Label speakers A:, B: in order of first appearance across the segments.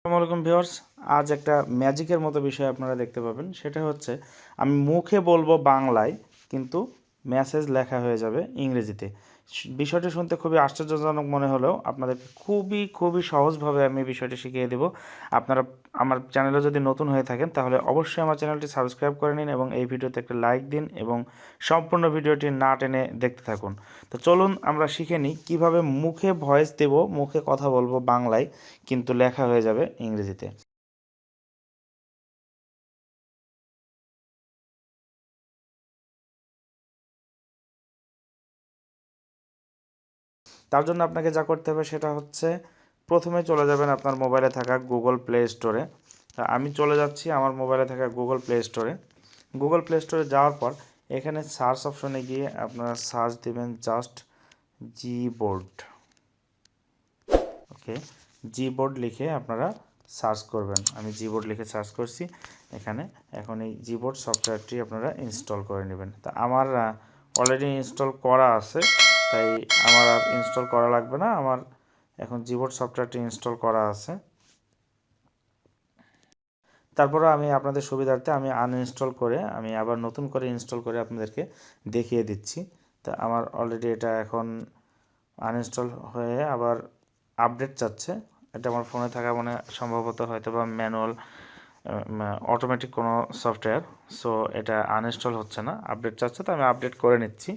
A: আসসালামু আলাইকুম ভিউয়ার্স। আজ একটা ম্যাজিকের মতো বিষয় আপনারা দেখতে পাবেন। সেটা হচ্ছে আমি মুখে বলবো বাংলায়, কিন্তু মেসেজ লেখা হয়ে যাবে ইংরেজিতে। বিষয়টি শুনতে খুবই আশ্চর্যজনক মনে হলেও আপনাদেরকে খুবই সহজভাবে আমি বিষয়টি শিখিয়ে দেব। আপনারা আমার চ্যানেলে যদি নতুন হয়ে থাকেন তাহলে অবশ্যই আমার চ্যানেলটি সাবস্ক্রাইব করে নিন এবং এই ভিডিওতে একটা লাইক দিন এবং সম্পূর্ণ ভিডিওটি না টেনে দেখতে থাকুন। তো চলুন আমরা শিখে নিই কীভাবে মুখে ভয়েস দেব, মুখে কথা বলবো বাংলায় কিন্তু লেখা হয়ে যাবে ইংরেজিতে। তার জন্য আপনাকে যা করতে হবে সেটা হচ্ছে প্রথমে চলে যাবেন আপনার মোবাইলে থাকা গুগল প্লে স্টোরে। তা আমি চলে যাচ্ছি আমার মোবাইলে থাকা গুগল প্লে স্টোরে। গুগল প্লে স্টোরে যাওয়ার পর এখানে সার্চ অপশনে গিয়ে আপনারা সার্চ দিবেন জাস্ট জিবোর্ড। ওকে, জিবোর্ড লিখে আপনারা সার্চ করবেন। আমি জিবোর্ড লিখে সার্চ করছি এখানে। এখন এই জিবোর্ড সফটওয়্যারটি আপনারা ইনস্টল করে নেবেন। তা আমার অলরেডি ইনস্টল করা আছে, তাই আমার আর ইনস্টল করা লাগবে না। আমার এখন জিবোর্ড সফটওয়্যারটি ইনস্টল করা আছে। তারপরে আমি আপনাদের সুবিধার্থে আমি আনইনস্টল করে আমি আবার নতুন করে ইনস্টল করে আপনাদেরকে দেখিয়ে দিচ্ছি। তা আমার অলরেডি এটা এখন আনইনস্টল হয়ে আবার আপডেট চাচ্ছে। এটা আমার ফোনে থাকা মানে সম্ভবত হয়তো বা ম্যানুয়াল অটোমেটিক কোনো সফটওয়্যার। সো এটা আনইনস্টল হচ্ছে না, আপডেট চাচ্ছে, তো আমি আপডেট করে নিচ্ছি।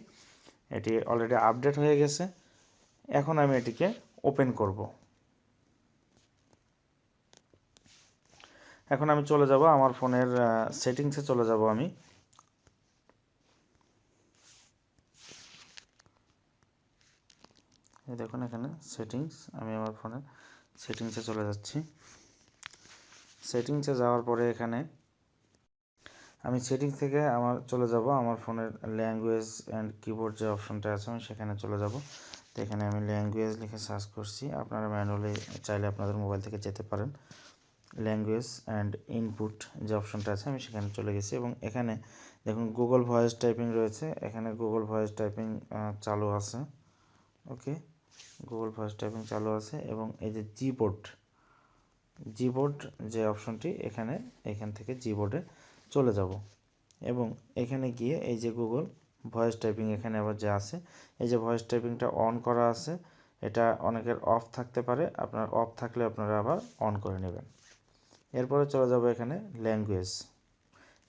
A: এটি অলরেডি আপডেট হয়ে গেছে। এখন আমি এটিকে ওপেন করব। এখন আমি চলে যাব আমার ফোনের সেটিংসে চলে যাব আমি। এই দেখুন এখানে সেটিংস, আমি আমার ফোনের সেটিংসে চলে যাচ্ছি। সেটিংসে যাওয়ার পরে এখানে আমি সেটিংস থেকে আমার চলে যাব আমার ফোনের ল্যাঙ্গুয়েজ অ্যান্ড কিবোর্ড যে অপশনটা আছে আমি সেখানে চলে যাব। তো এখানে আমি ল্যাঙ্গুয়েজ লিখে সার্চ করছি। আপনারা ম্যানুয়ালি চাইলে আপনাদের মোবাইল থেকে যেতে পারেন। ল্যাঙ্গুয়েজ অ্যান্ড ইনপুট যে অপশনটা আছে আমি সেখানে চলে গেছি এবং এখানে দেখুন গুগল ভয়েস টাইপিং রয়েছে। এখানে গুগল ভয়েস টাইপিং চালু আছে। ওকে, গুগল ভয়েস টাইপিং চালু আছে এবং এই যে জিবোর্ড যে অপশনটি এখান থেকে জিবোর্ডে চলে যাব এবং এখানে গিয়ে এই যে গুগল ভয়েস টাইপিং এখানে আবার যে আছে, এই যে ভয়েস টাইপিংটা অন করা আছে, এটা অনেকের অফ থাকতে পারে। আপনার অফ থাকলে আপনারা আবার অন করে নেবেন। এরপরে চলে যাব এখানে ল্যাঙ্গুয়েজ।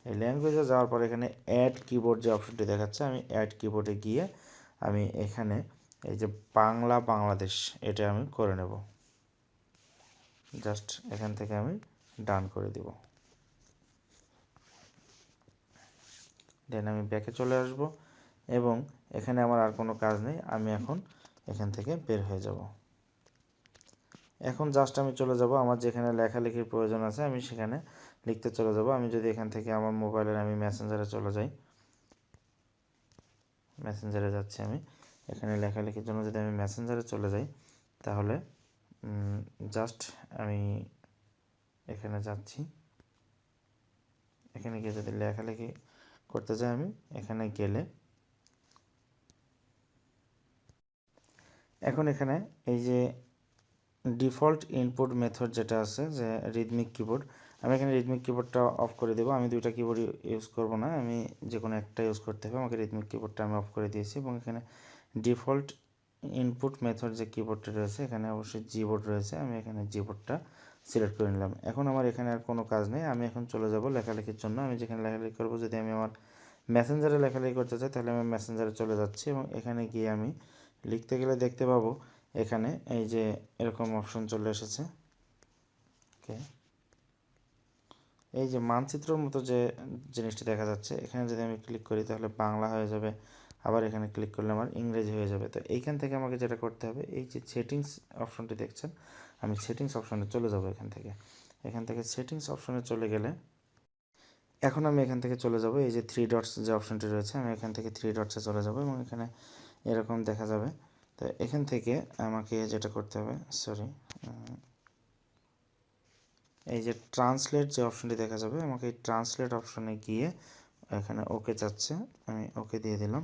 A: এই ল্যাঙ্গুয়েজে যাওয়ার পর এখানে অ্যাড কিবোর্ড যে অপশনটি দেখাচ্ছে, আমি অ্যাড কিবোর্ডে গিয়ে আমি এখানে এই যে বাংলাদেশ এটা আমি করে নেব। জাস্ট এখান থেকে আমি ডান করে দিব। দেন আমি ব্যাকে চলে আসব এবং এখানে আমার আর কোনো কাজ নেই। আমি এখন এখান থেকে বের হয়ে যাব। এখন জাস্ট আমি চলে যাব আমার যেখানে লেখালেখির প্রয়োজন আছে আমি সেখানে লিখতে চলে যাব। আমি যদি এখান থেকে আমার মোবাইলের আমি মেসেঞ্জারে চলে যাই, মেসেঞ্জারে যাচ্ছি আমি। এখানে লেখালেখির জন্য যদি আমি মেসেঞ্জারে চলে যাই তাহলে জাস্ট আমি এখানে যাচ্ছি। এখানে গিয়ে যদি লেখালেখি করতে চাই আমি এখানে গেলে এখন এখানে এই যে ডিফল্ট ইনপুট মেথড যেটা আছে যে রিদমিক কিবোর্ড, আমি এখানে রিদমিক কিবোর্ডটা অফ করে দেবো। আমি দুইটা কিবোর্ড ইউজ করব না, আমি যে কোনো একটা ইউজ করতে হবে। আমাকে রিদমিক কিবোর্ডটা আমি অফ করে দিয়েছি এবং এখানে ডিফল্ট ইনপুট মেথড যে কিবোর্ডটা রয়েছে এখানে অবশ্যই জিবোর্ড রয়েছে, আমি এখানে জিবোর্ডটা সিলেক্ট করে নিলাম। এখন আমার এখানে আর কোনো কাজ নেই, আমি এখন চলে যাব লেখালেখির জন্য। আমি যেখানে লেখালেখি করবো, যদি আমি আমার মেসেঞ্জারে লেখালেখি করতে চাই তাহলে আমি মেসেঞ্জারে চলে যাচ্ছি এবং এখানে গিয়ে আমি লিখতে গেলে দেখতে পাবো এখানে এই যে এরকম অপশন চলে এসেছে। ওকে, এই যে মানচিত্রের মতো যে জিনিসটি দেখা যাচ্ছে এখানে যদি আমি ক্লিক করি তাহলে বাংলা হয়ে যাবে, আবার এখানে ক্লিক করলে আমার ইংরেজি হয়ে যাবে। তো এইখান থেকে আমাকে যেটা করতে হবে, এই যে সেটিংস অপশনটি দেখছেন, আমি সেটিংস অপশনে চলে যাব। এখান থেকে সেটিংস অপশনে চলে গেলে এখন আমি এখান থেকে চলে যাব এই যে থ্রি ডটস যে অপশনটি রয়েছে, আমি এখান থেকে থ্রি ডটসে চলে যাব এবং এখানে এরকম দেখা যাবে। তো এখান থেকে আমাকে যেটা করতে হবে, এই যে ট্রান্সলেট যে অপশনটি দেখা যাবে, আমাকে এই ট্রান্সলেট অপশনে গিয়ে এখানে ওকে চাচ্ছে, আমি ওকে দিয়ে দিলাম।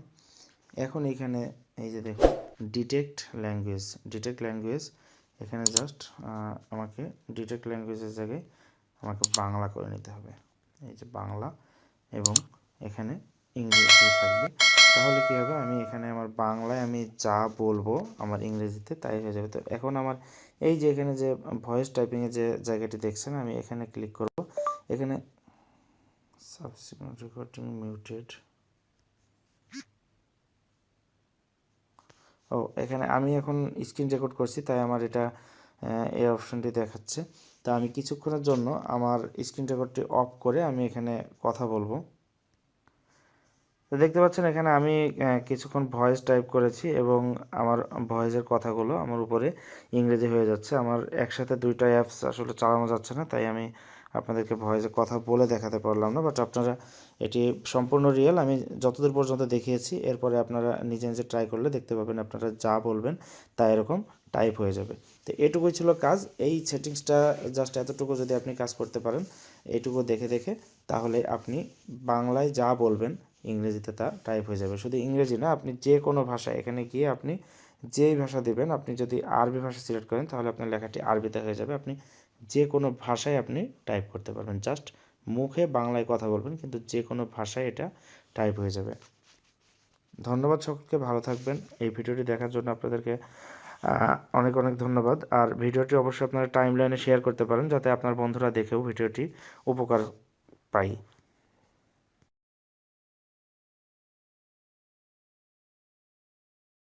A: এখন এখানে এই যে দেখুন ডিটেক্ট ল্যাঙ্গুয়েজ এখানে জাস্ট আমাকে ডিটেক্ট ল্যাঙ্গুয়েজের জায়গায় আমাকে বাংলা করে নিতে হবে, এই যে বাংলা, এবং এখানে ইংরেজি থাকবে। তাহলে কী হবে, আমি এখানে আমার বাংলায় আমি যা বলবো আমার ইংরেজিতে তাই হয়ে যাবে। তো এখন আমার এই যে এখানে যে ভয়েস টাইপিংয়ের যে জায়গাটি দেখছেন, আমি এখানে ক্লিক করব। এখানে সাবসিকুয়েন্ট রেকর্ডিং মিউটেড, এখানে আমি এখন স্ক্রিন রেকর্ড করছি তাই আমার এটা এই অপশনটি দেখাচ্ছে। তা আমি কিছুক্ষণের জন্য আমার স্ক্রিন রেকর্ডটি অফ করে আমি এখানে কথা বলবো। তো দেখতে পাচ্ছেন এখানে আমি কিছুক্ষণ ভয়েস টাইপ করেছি এবং আমার ভয়েসের কথাগুলো আমার উপরে ইংরেজি হয়ে যাচ্ছে। আমার একসাথে দুইটা অ্যাপস আসলে চালানো যাচ্ছে না, তাই আমি আপনাদেরকে ভয়েসে কথা বলে দেখাতে পারলাম না। বাট আপনারা এটি সম্পূর্ণ রিয়েল, আমি যতদূর পর্যন্ত দেখিয়েছি। এরপরে আপনারা নিজে নিজে ট্রাই করলে দেখতে পাবেন আপনারা যা বলবেন তা এরকম টাইপ হয়ে যাবে। তো এটুকুই ছিল কাজ। এই সেটিংসটা জাস্ট এতটুকু যদি আপনি কাজ করতে পারেন এইটুকু দেখে দেখে, তাহলে আপনি বাংলায় যা বলবেন ইংরেজিতে তা টাইপ হয়ে যাবে। শুধু ইংরেজি না, আপনি যে কোনো ভাষা এখানে গিয়ে আপনি যেই ভাষা দেবেন, আপনি যদি আরবি ভাষা সিলেক্ট করেন তাহলে আপনার লেখাটি আরবিতে হয়ে যাবে। আপনি যে কোনো ভাষায় আপনি টাইপ করতে পারবেন, জাস্ট মুখে বাংলায় কথা বলবেন, কিন্তু যে কোনো ভাষায় এটা টাইপ হয়ে যাবে। ধন্যবাদ সকলকে, ভালো থাকবেন। এই ভিডিওটি দেখার জন্য আপনাদেরকে অনেক অনেক ধন্যবাদ। আর ভিডিওটি অবশ্যই আপনারা টাইমলাইনে শেয়ার করতে পারেন, যাতে আপনার বন্ধুরা দেখেও ভিডিওটি উপকার পায়।